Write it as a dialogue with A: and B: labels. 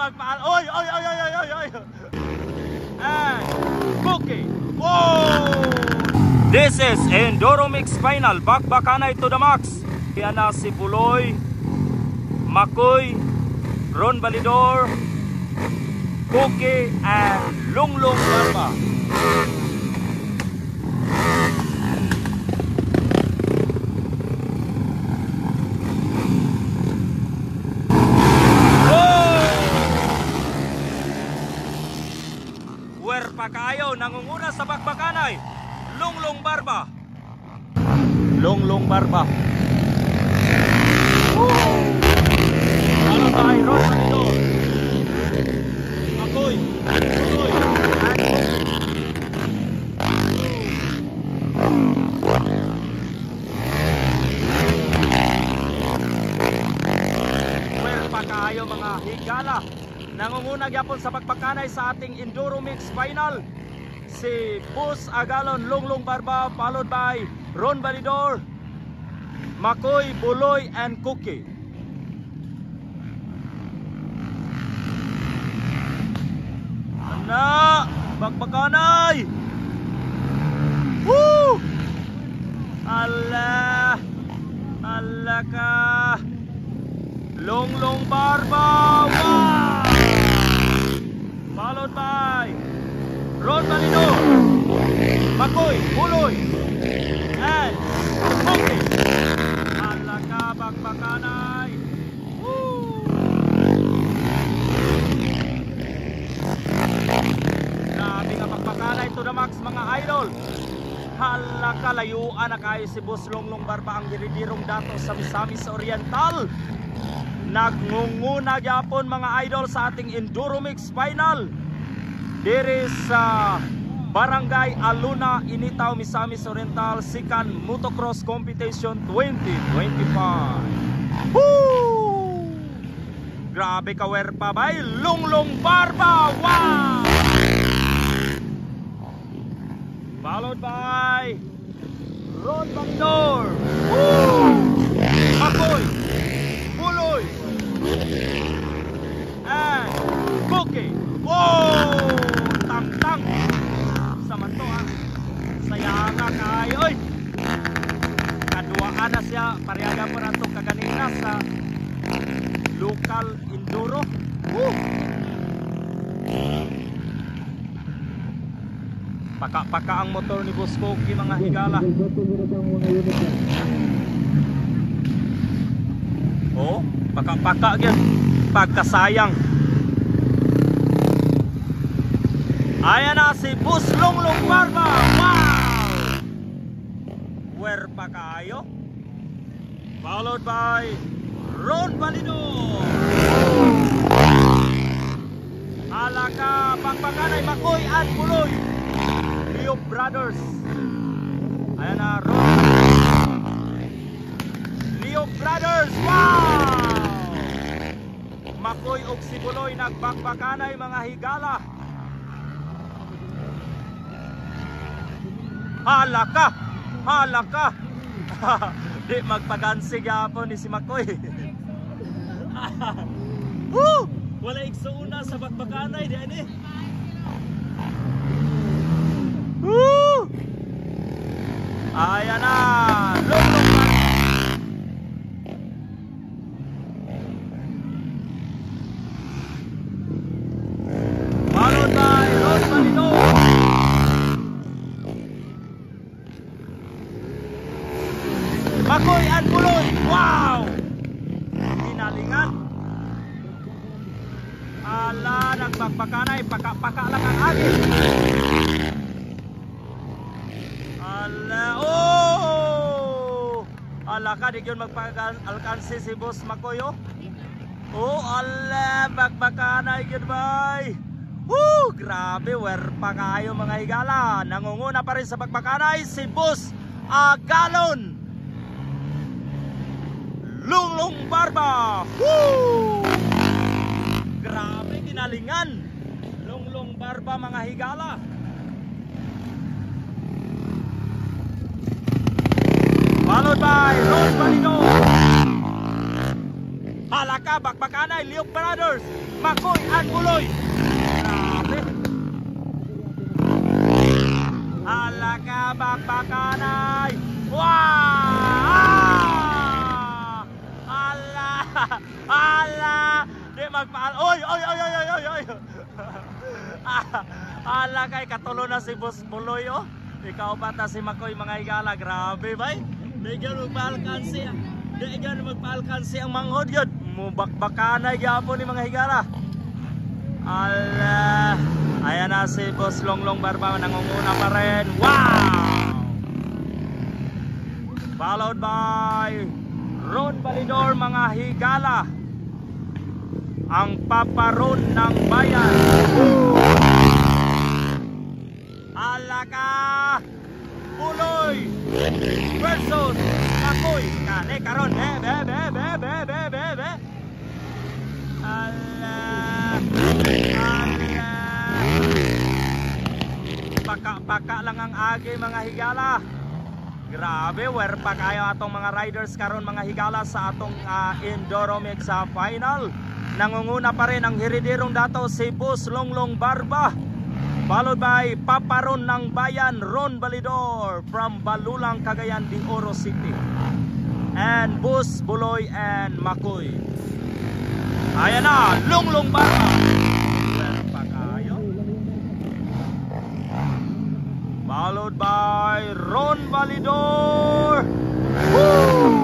A: magpaal. Oy, oy, oy, oy, oy, oy, oy. And Cookie. Whoa! This is Enduromix Final. Bakbakanay to the max. Yan na si Buloy, Makoy, Ron Balidor, Cookie, and Lunglong Barba. Pa kayo, nangunguna sa bakbakanay, Lunglong Barba. Lunglong Barba. Ano tayo, Ron Balidor, Makoy, Buloy, pa kayo mga higala. Nangunguna gyapon sa bakbakanay sa ating Enduromix Final si Bus Agalon, Lunglong Barba, followed by Ron Balidor, Makoy, Buloy, and Cookie. Ana, bakbakanay. Woo! Allah, Allah ka. Lunglong Barba. Wow! Followed by Ron Balidor, Makoy, Buloy, and Cookie. Alaka bakbakanay. Woo! Grabe nga bakbakanay to the max mga idol. Halaka layuan na kayo si Boss Lunglong Barba ang hiridirong dato sa Misamis Oriental. Nagngunguna gyapon mga idol sa ating Enduromix Final diri sa Barangay Aluna, Initaw, Misamis Oriental, Sikan Motocross Competition 2025. Woo! Grabe ka werpa bay, Lunglong Barba. Wow! Followed by Ron Balidor, Makoy, Buloy, and Cookie. Wow! Tang-tang! Saman to ha. Saya nga kayo. Oy! Kaduaan na siya. Pariyaga po na ito kaganina sa local enduro. Woo! Paka-paka ang motor ni Boss Cookie mga higala. Oh, paka-paka yan. Pagkasayang. Ayan na si Boss Lunglong Barba. Wow! Where pa kayo? Followed by Ron Balidor. Alaka bakbakanay, Makoy at Buloy, Leo Brothers. Ayan na Ron, Leo Brothers. Wow! Makoy ug si Buloy nagbakbakanay mga higala. Halaka! Halaka! Di magpagansig yapon ni si Makoy. Woo! Wala igsuuna sa bakbakanay di ani. Woo! Ayan na! Lunglong Barba. Followed by Ron Balidor. Makoy at Buloy. Wow! Ginalingan. Ala, nagbakbakanay. Paka-paka lang ang agin. Ala, oh! Ala ka, di yun magpag-alkansi si Boss Makoy, oh. Oh, ala, bakbakanay yun, bay. Woo! Grabe, werpa kayo mga higala. Nangunguna pa rin sa bakbakanay si Boss Agalon, Lunglong Barba. Woo! Grabe, ginalingan. Lunglong Barba mga higala. Followed by Ron Balidor. Halaka, bakbakanay, Leo Brothers. Makoy at Buloy. Grabe. Ala ka bakbakanay. Wow! Ala! Ala! Di magpaal. Oy, oy, oy, oy, oy, oy, oy. Ala kay katulo na si Boss Buloy oh. Ikaw ba ta si Makoy mga higala? Grabe bay. Di gyud magpaalkansi. Di gyud magpaalkansi ang manghod gyud. Mubakbakanay gyapon ni mga higala. Ala. Ayan na si Boss Longlong Barba nangunguna pa rin. Wow! Followed by Ron Balidor mga higala. Ang paparon ng bayan. Alaka Buloy versus Makoy. Kane karon be. Paka lang ang agi mga higala. Grabe, werpa kayo atong mga riders karon mga higala sa atong Indoromig sa final. Nangunguna pa rin ang heriderong dato si Boss Longlong Barba. Followed by Paparon ng Bayan, Ron Balidor from Balulang, Cagayan de Oro City. And Boss Buloy and Makoy. Ayan na, Longlong Barba. Werpa kayo. Followed by Ron Balidor. Woo!